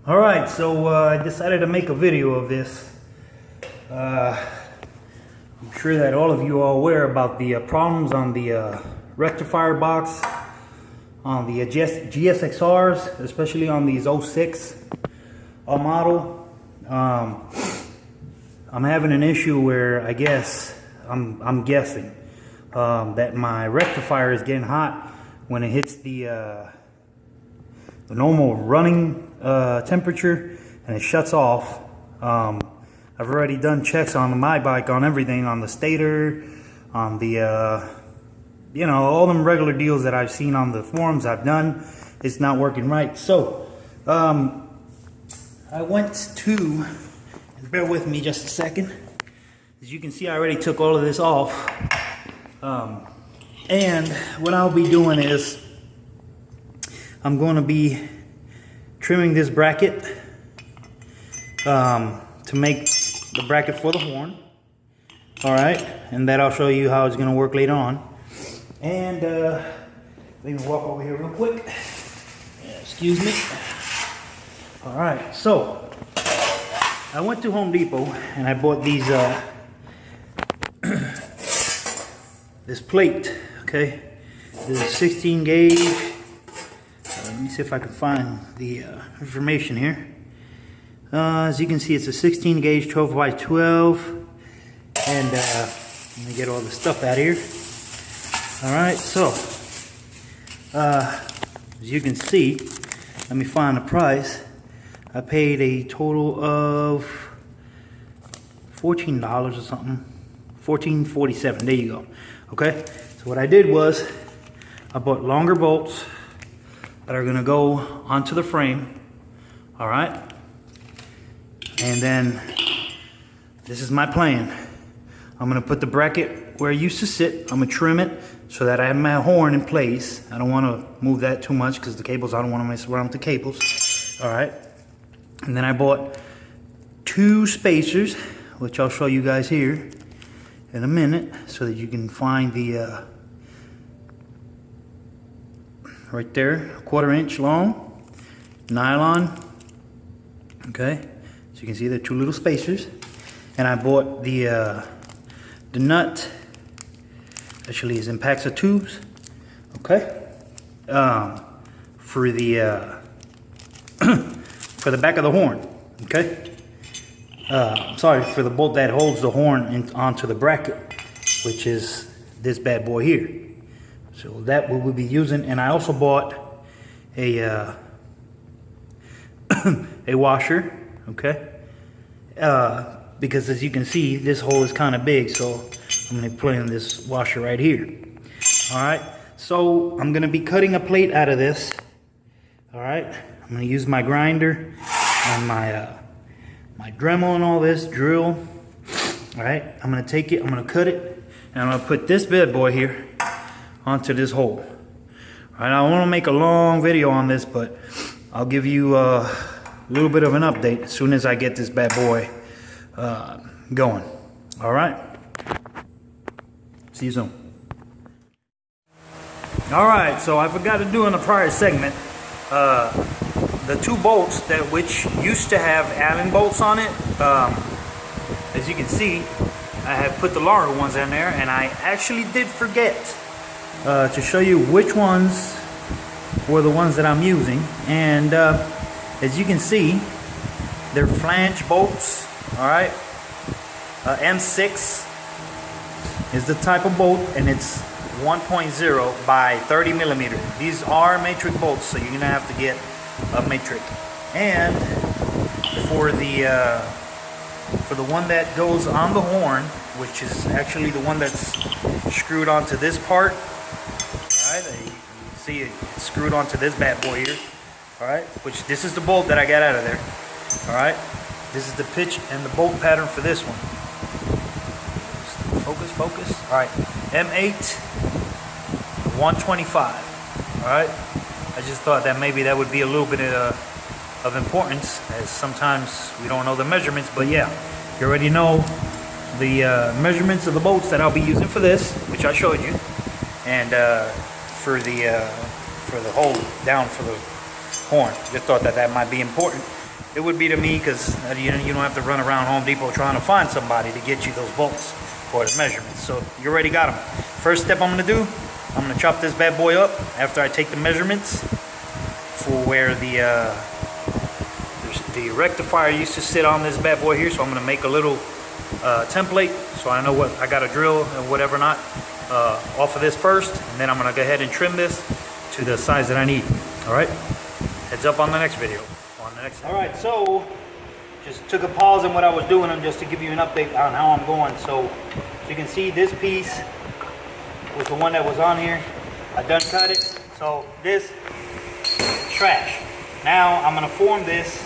Alright, so I decided to make a video of this. I'm sure that all of you are aware about the problems on the rectifier box on the Gsxrs, especially on these 06 model. I'm having an issue where I guess I'm guessing that my rectifier is getting hot when it hits the normal running temperature and it shuts off. I've already done checks on my bike on everything, on the stator, on the you know, all them regular deals that I've seen on the forums I've done. It's not working right. So I went to, and bear with me just a second, as you can see I already took all of this off, and what I'll be doing is I'm going to be trimming this bracket to make the bracket for the horn. Alright, and that I'll show you how it's going to work later on. And let me walk over here real quick. Excuse me. Alright, so I went to Home Depot and I bought these this plate. Okay, this is 16 gauge. Let me see if I can find the information here. As you can see, it's a 16 gauge 12 by 12, and let me get all the stuff out of here. Alright, so as you can see, let me find the price. I paid a total of $14 or something, $14.47. There you go. Okay, so what I did was I bought longer bolts that are gonna go onto the frame. All right, and then this is my plan. I'm gonna put the bracket where it used to sit. I'm gonna trim it so that I have my horn in place. I don't want to move that too much because the cables, I don't want to mess around with the cables. All right, and then I bought 2 spacers, which I'll show you guys here in a minute, so that you can find the right there, 1/4 inch long nylon. Okay, so you can see the 2 little spacers, and I bought the nut. Actually, is in packs of tubes. Okay, for the for the back of the horn. Okay, sorry, for the bolt that holds the horn onto the bracket, which is this bad boy here. So that we will be using, and I also bought a a washer. Okay, because as you can see, this hole is kind of big, so I'm going to put in this washer right here. All right, so I'm going to be cutting a plate out of this. All right, I'm going to use my grinder and my my Dremel and all this drill. All right, I'm going to take it, I'm going to cut it, and I'm going to put this bad boy here onto this hole. All right, I want to make a long video on this, but I'll give you a little bit of an update as soon as I get this bad boy going. All right, see you soon. All right, so I forgot to do in the prior segment, the 2 bolts that which used to have Allen bolts on it. As you can see, I have put the longer ones in there, and I actually did forget to show you which ones were the ones that I'm using. And as you can see, they're flange bolts. All right, M6 is the type of bolt, and it's 1.0 by 30 millimeter. These are matrix bolts, so you're gonna have to get a matrix. And for the one that goes on the horn, which is actually the one that's screwed onto this part. All right, you can see it screwed onto this bad boy here. All right, which this is the bolt that I got out of there. All right, this is the pitch and the bolt pattern for this one. Focus. All right, M8 125. All right, I just thought that maybe that would be a little bit of importance, as sometimes we don't know the measurements. But yeah, you already know the measurements of the bolts that I'll be using for this, which I showed you, and for the hole down for the horn. Just thought that might be important. it would be to me, because you don't have to run around Home Depot trying to find somebody to get you those bolts or the measurements. So you already got them. First step I'm going to do, I'm going to chop this bad boy up after I take the measurements for where the rectifier used to sit on this bad boy here. So I'm going to make a little template so I know what I got to drill and whatever not off of this first, and then I'm going to go ahead and trim this to the size that I need. All right, heads up on the next video. All right, so just took a pause in what I was doing just to give you an update on how I'm going. So you can see this piece was the one that was on here. I done cut it. So this is trash. Now I'm gonna form this.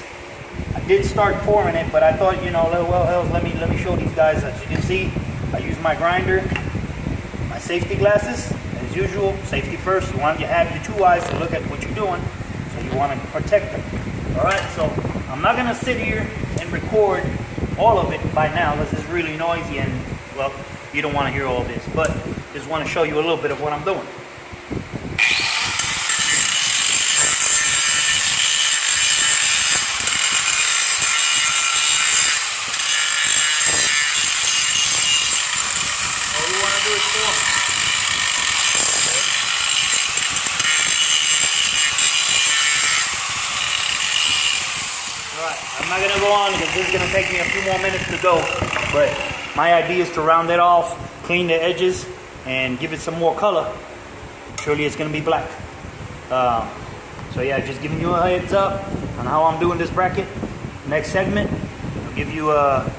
I did start forming it, but I thought, you know, well, hell, let me show these guys. As you can see, I use my grinder, my safety glasses, as usual. Safety first. You want to have your 2 eyes to look at what you're doing, so you want to protect them. All right, so I'm not gonna sit here and record all of it by now. This is really noisy, and well, you don't want to hear all this, but just want to show you a little bit of what I'm doing. All you want to do is form. I'm not gonna go on because this is gonna take me a few more minutes to go, but my idea is to round it off, clean the edges, and give it some more color. Surely it's gonna be black. So yeah, just giving you a heads up on how I'm doing this bracket. Next segment, I'll give you a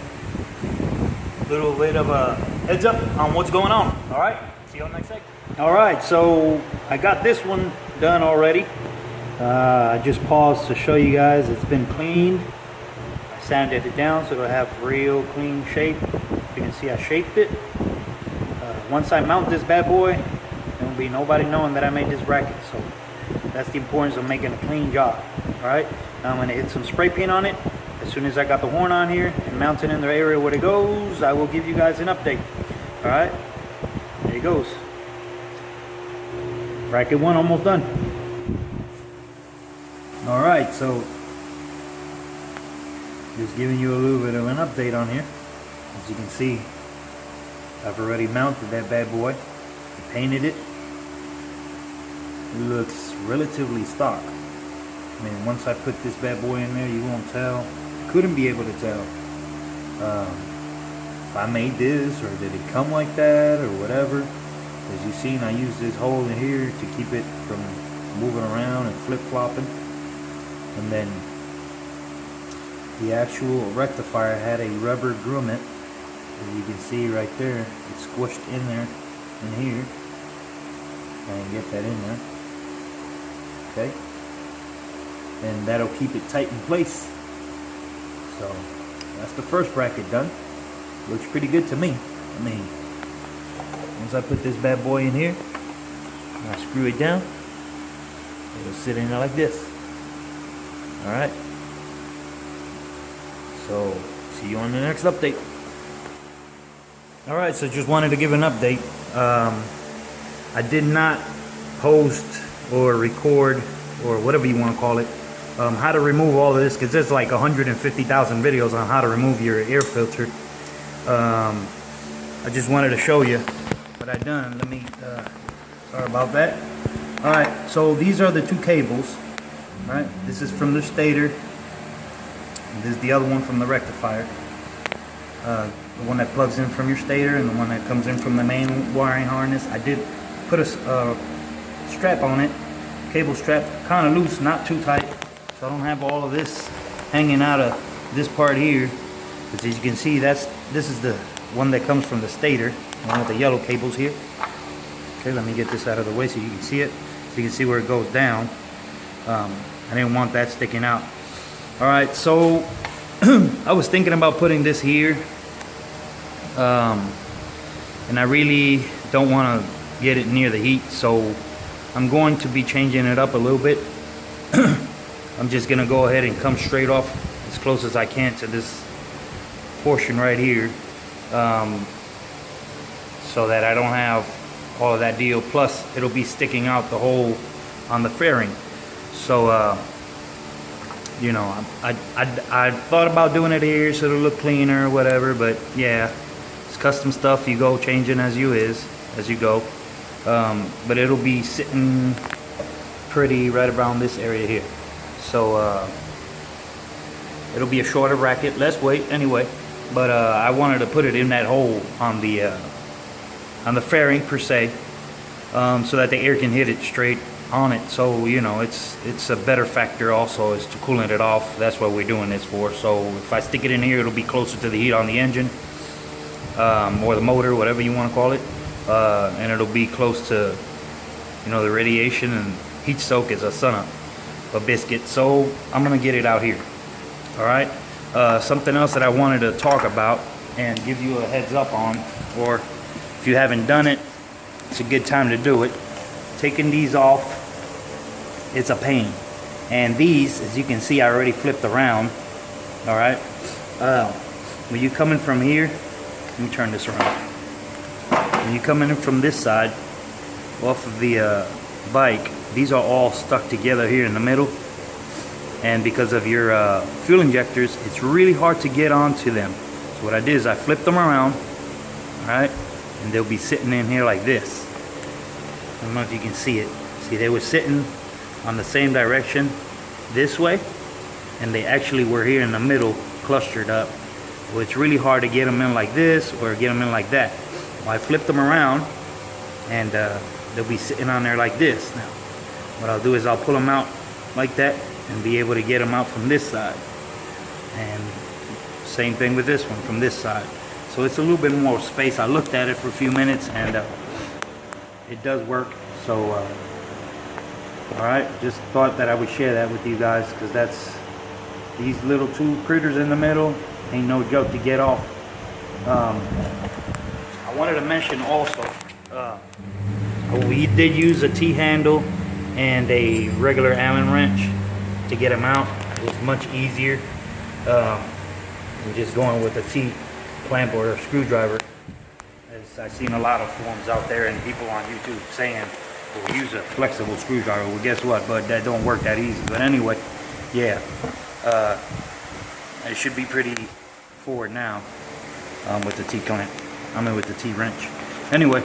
little bit of a heads up on what's going on. All right, see you on the next segment. All right, so I got this one done already. I just paused to show you guys it's been cleaned. I sanded it down so it'll have real clean shape. You can see I shaped it. Once I mount this bad boy, there won't be nobody knowing that I made this bracket. So that's the importance of making a clean job. All right, now I'm going to hit some spray paint on it. As soon as I got the horn on here and mounted in the area where it goes, I will give you guys an update. All right, there it goes. Bracket 1 almost done. All right, so just giving you a little bit of an update on here. As you can see, I've already mounted that bad boy, painted it. It looks relatively stock. I mean, once I put this bad boy in there, you won't tell. Couldn't be able to tell if I made this or did it come like that or whatever. As you've seen, I used this hole in here to keep it from moving around and flip-flopping. And then the actual rectifier had a rubber grommet, as you can see right there. It's squished in there, in here. And get that in there. Okay. And that'll keep it tight in place. So that's the first bracket done. Looks pretty good to me. I mean, once I put this bad boy in here, and I screw it down, it'll sit in there like this. Alright, so see you on the next update. Alright, so just wanted to give an update. I did not post or record, or whatever you want to call it, how to remove all of this, because there's like 150,000 videos on how to remove your air filter. I just wanted to show you what I done. Let me, sorry about that. Alright, so these are the 2 cables. Right, this is from the stator, and this is the other one from the rectifier. The one that plugs in from your stator and the one that comes in from the main wiring harness. I did put a strap on it, cable strap, kind of loose, not too tight, so I don't have all of this hanging out of this part here. But as you can see, this is the one that comes from the stator, one with the yellow cables here. Okay, let me get this out of the way so you can see it. So you can see where it goes down. I didn't want that sticking out. Alright, so I was thinking about putting this here, and I really don't want to get it near the heat, so I'm going to be changing it up a little bit. I'm just going to go ahead and come straight off as close as I can to this portion right here, so that I don't have all of that deal. Plus, it'll be sticking out the hole on the fairing. So you know, I thought about doing it here so it'll look cleaner or whatever, but yeah, it's custom stuff. You go changing as you go. But it'll be sitting pretty right around this area here. So it'll be a shorter bracket, less weight anyway. But I wanted to put it in that hole on the fairing per se, so that the air can hit it straight on it. So you know, it's a better factor also is to cooling it off. That's what we're doing this for. So if I stick it in here, it'll be closer to the heat on the engine, or the motor, whatever you want to call it, and it'll be close to, you know, the radiation, and heat soak is a son of a biscuit. So I'm gonna get it out here. All right. Something else that I wanted to talk about and give you a heads up on, or if you haven't done it, it's a good time to do it. Taking these off, it's a pain. And these, as you can see, I already flipped around. All right. When you come in from here, let me turn this around. When you come in from this side, off of the bike, these are all stuck together here in the middle. And because of your fuel injectors, it's really hard to get onto them. So what I did is I flipped them around, all right, and they'll be sitting in here like this. I don't know if you can see it. See, they were sitting on the same direction this way, and they actually were here in the middle, clustered up. Well, it's really hard to get them in like this or get them in like that. Well, I flipped them around, and they'll be sitting on there like this. Now, what I'll do is I'll pull them out like that, and be able to get them out from this side. And same thing with this one from this side. So it's a little bit more space. I looked at it for a few minutes, and it does work. So all right, just thought that I would share that with you guys, because that's, these little two critters in the middle ain't no joke to get off. I wanted to mention also, we did use a T-handle and a regular Allen wrench to get them out. It was much easier than just going with a T-clamp or a screwdriver. As I've seen a lot of forums out there and people on YouTube saying, well, use a flexible screwdriver. Well, guess what? But that don't work that easy. But anyway, yeah, it should be pretty forward now with the T-clamp. With the T-wrench. Anyway,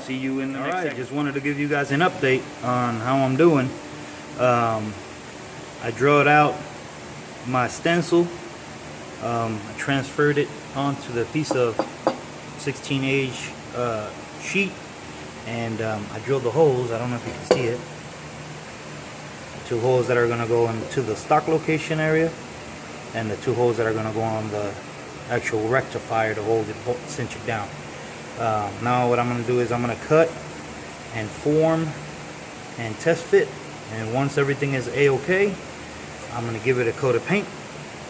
see you in the next section. Just wanted to give you guys an update on how I'm doing. I drawed out my stencil. I transferred it onto the piece of 16-gauge sheet, and I drilled the holes. I don't know if you can see it. 2 holes that are going to go into the stock location area, and the 2 holes that are going to go on the actual rectifier to hold it, cinch it down. Now what I'm going to do is I'm going to cut and form and test fit, and once everything is a-okay, I'm going to give it a coat of paint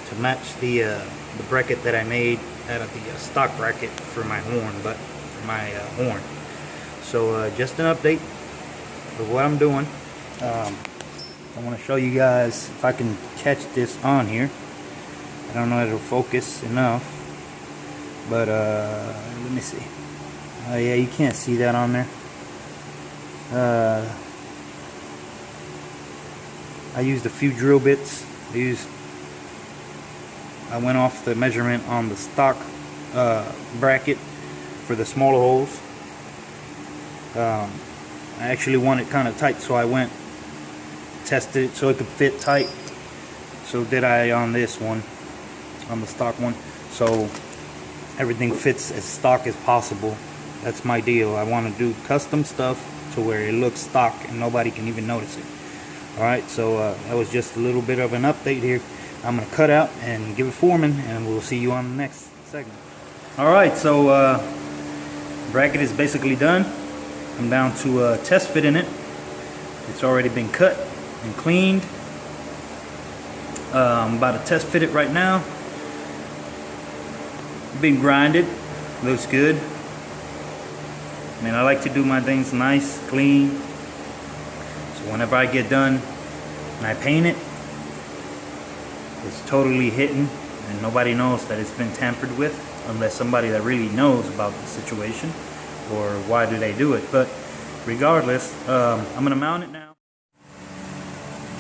to match the bracket that I made out of the stock bracket for my horn, So just an update of what I'm doing. I want to show you guys if I can catch this on here. I don't know if it'll focus enough, but let me see. Oh yeah, you can't see that on there. I used a few drill bits. I went off the measurement on the stock bracket for the smaller holes. I actually want it kind of tight, so I went tested it so it could fit tight. So did I on this one, on the stock one. So everything fits as stock as possible. That's my deal. I want to do custom stuff to where it looks stock and nobody can even notice it. Alright, so that was just a little bit of an update here. I'm going to cut out and give it forming, and we'll see you on the next segment. Alright, so bracket is basically done. I'm down to test fitting it. It's already been cut and cleaned. I'm about to test fit it right now. Been grinded, looks good. I mean, I like to do my things nice, clean. So whenever I get done and I paint it, it's totally hidden and nobody knows that it's been tampered with, unless somebody that really knows about the situation or why do they do it. But regardless, I'm gonna mount it now.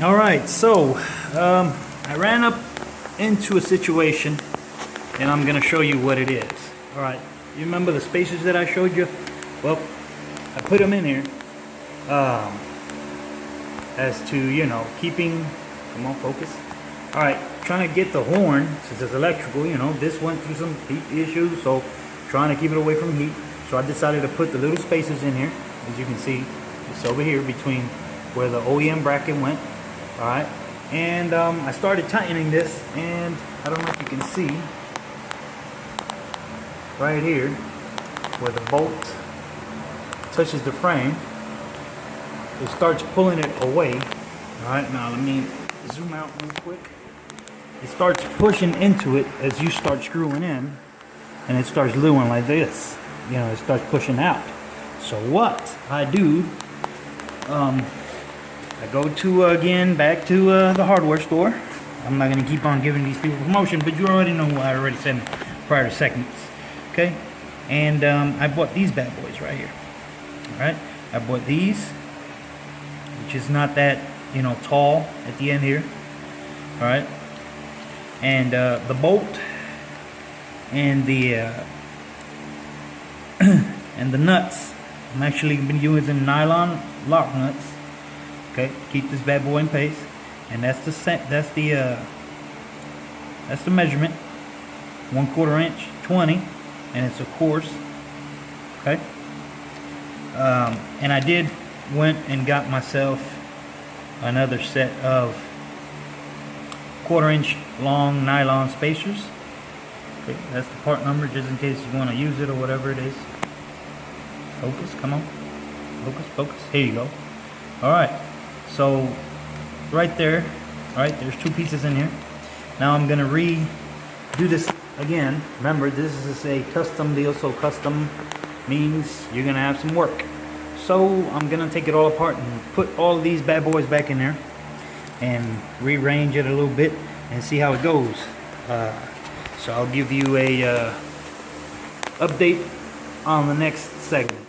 All right, so I ran up into a situation, and I'm gonna show you what it is. All right, you remember the spacers that I showed you? Well, I put them in here as to, you know, keeping, come on, focus. All right, trying to get the horn, since it's electrical, you know, this went through some heat issues, so trying to keep it away from heat. So I decided to put the little spacers in here, as you can see, just over here between where the OEM bracket went. All right, and I started tightening this, and I don't know if you can see right here where the bolt touches the frame, it starts pulling it away. All right, now let me zoom out real quick. It starts pushing into it as you start screwing in, and it starts doing like this. You know, it starts pushing out. So what I do, I go to, again, back to the hardware store. I'm not going to keep on giving these people promotion, but you already know what I already said prior to segments. Okay? And I bought these bad boys right here. Alright? I bought these, which is not that, you know, tall at the end here. Alright? And the bolt and the and the nuts, I'm actually been using nylon lock nuts. Okay, keep this bad boy in place, and that's the measurement, 1/4 inch, 20, and it's a course. Okay, and I went and got myself another set of 1/4 inch long nylon spacers. Okay, that's the part number, just in case you want to use it or whatever it is. Focus, come on, focus. Here you go. All right. So right there, all right, there's 2 pieces in here. Now I'm gonna redo this again. Remember, this is a custom deal, so custom means you're gonna have some work. So I'm gonna take it all apart and put all of these bad boys back in there and rearrange it a little bit and see how it goes. So I'll give you a update on the next segment.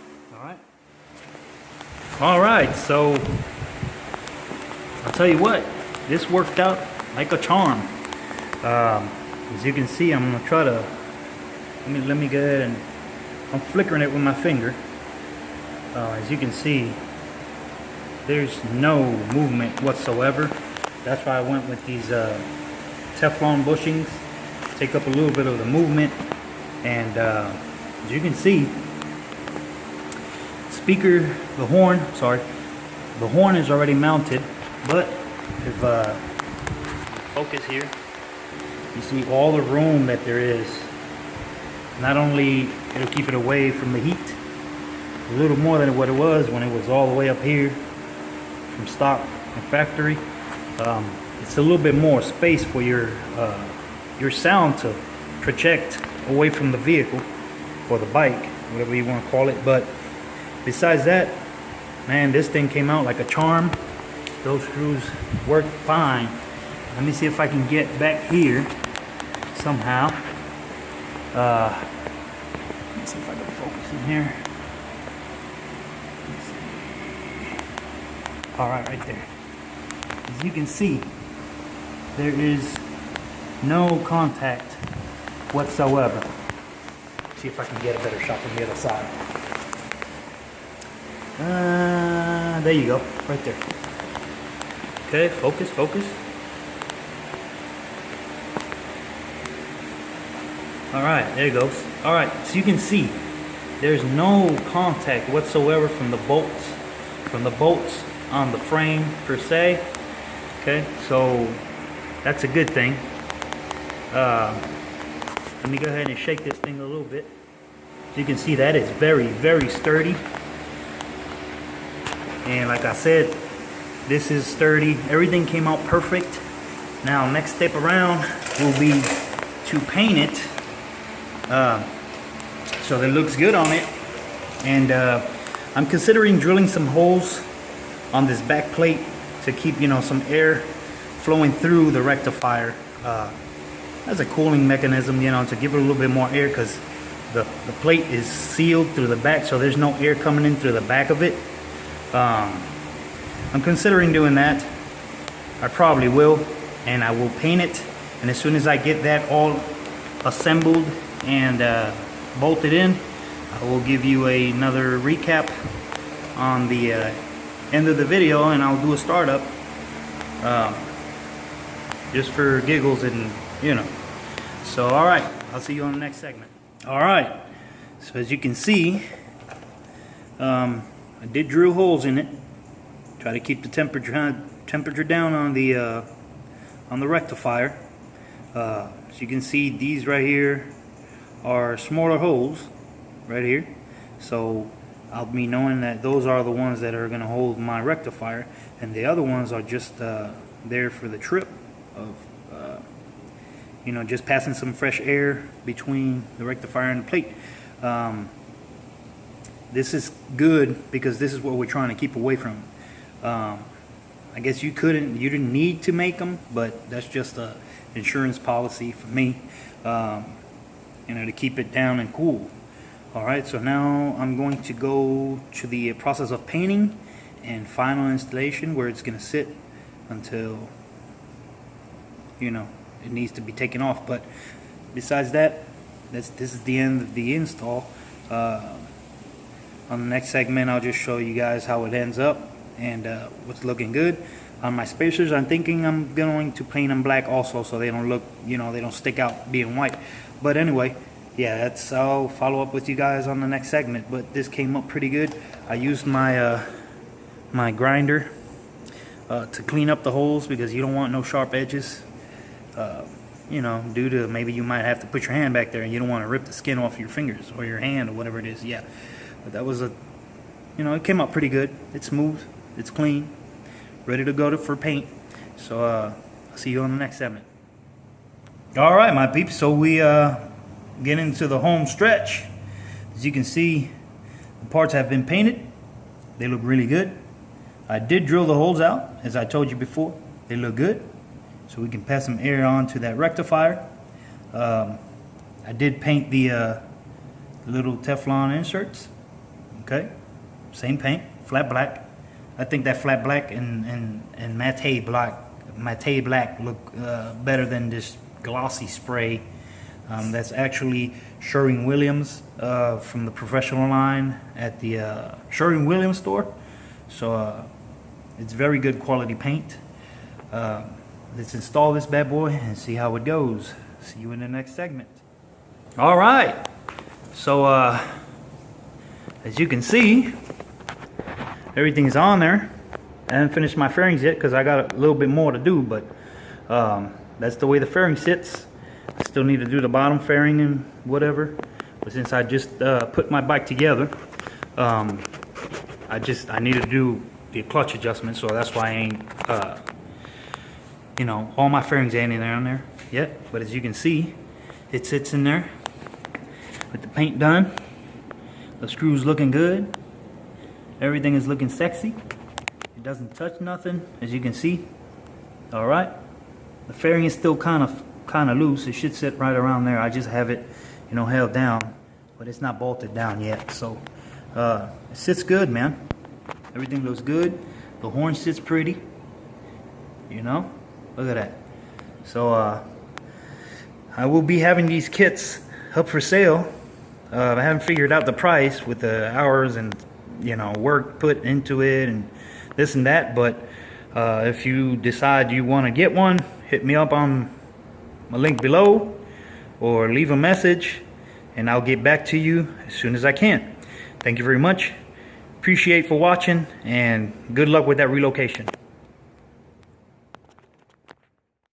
All right, so I'll tell you what, this worked out like a charm. As you can see, I'm gonna try to, let me go ahead and, I'm flickering it with my finger. As you can see, there's no movement whatsoever. That's why I went with these Teflon bushings. Take up a little bit of the movement, and as you can see, the horn is already mounted, but if focus here, you see all the room that there is. Not only it'll keep it away from the heat, a little more than what it was when it was all the way up here from stock and factory. It's a little bit more space for your sound to project away from the vehicle or the bike, whatever you want to call it. But besides that, man, this thing came out like a charm. Those screws work fine. Let me see if I can get back here somehow. Let me see if I can focus in here. All right, right there. As you can see, there is no contact whatsoever. See if I can get a better shot from the other side. There you go, right there. Okay, focus. All right, there it goes. All right, so you can see there's no contact whatsoever from the bolts on the frame per se. Okay, so that's a good thing. Let me go ahead and shake this thing a little bit. So you can see that is very, very sturdy. And like I said, this is sturdy. Everything came out perfect. Now, next step around will be to paint it so that it looks good on it. And I'm considering drilling some holes on this back plate to keep, you know, some air flowing through the rectifier as a cooling mechanism, you know, to give it a little bit more air, because the plate is sealed through the back, so there's no air coming in through the back of it. I'm considering doing that. I probably will, and I will paint it. And as soon as I get that all assembled and bolted in, I will give you another recap on the end of the video, and I'll do a startup just for giggles and so alright, I'll see you on the next segment. Alright, so as you can see, I did drill holes in it, try to keep the temperature down on the rectifier. So you can see these right here are smaller holes right here, so I'll be knowing that those are the ones that are going to hold my rectifier, and the other ones are just there for the trip of just passing some fresh air between the rectifier and the plate. This is good because this is what we're trying to keep away from. I guess you didn't need to make them, but that's just a insurance policy for me, to keep it down and cool. Alright, so now I'm going to go to the process of painting and final installation, where it's going to sit until it needs to be taken off. But besides that, this is the end of the install. On the next segment, I'll just show you guys how it ends up and what's looking good. On my spacers, I'm thinking I'm going to paint them black also, so they don't look, they don't stick out being white. But anyway, yeah, I'll follow up with you guys on the next segment. But this came up pretty good. I used my my grinder to clean up the holes, because you don't want no sharp edges. Due to maybe you might have to put your hand back there and you don't want to rip the skin off your fingers or your hand or whatever it is. Yeah, but that was it came out pretty good. It's smooth, it's clean, ready to go for paint. So I'll see you on the next segment. All right, my peeps, so we get into the home stretch. As you can see, the parts have been painted. They look really good. I did drill the holes out, as I told you before. They look good, so we can pass some air on to that rectifier. I did paint the little Teflon inserts. Okay, same paint, flat black. I think that flat black and matte black look better than this glossy spray. That's actually Sherwin-Williams from the professional line at the Sherwin-Williams store. So it's very good quality paint. Let's install this bad boy and see how it goes. See you in the next segment. All right, so as you can see, everything's on there. I haven't finished my fairings yet because I got a little bit more to do, but that's the way the fairing sits. I still need to do the bottom fairing and whatever, but since I just put my bike together, I need to do the clutch adjustment, so that's why I ain't all my fairings ain't in there yet. But as you can see, it sits in there with the paint done. The screws looking good. Everything is looking sexy. It doesn't touch nothing, as you can see. All right, the fairing is still kind of loose. It should sit right around there. I just have it held down, but it's not bolted down yet. So it sits good, man. Everything looks good. The horn sits pretty. Look at that. So I will be having these kits up for sale. I haven't figured out the price with the hours and work put into it and this and that, but if you decide you want to get one, hit me up on my link below or leave a message and I'll get back to you as soon as I can. Thank you very much. Appreciate for watching, and good luck with that relocation.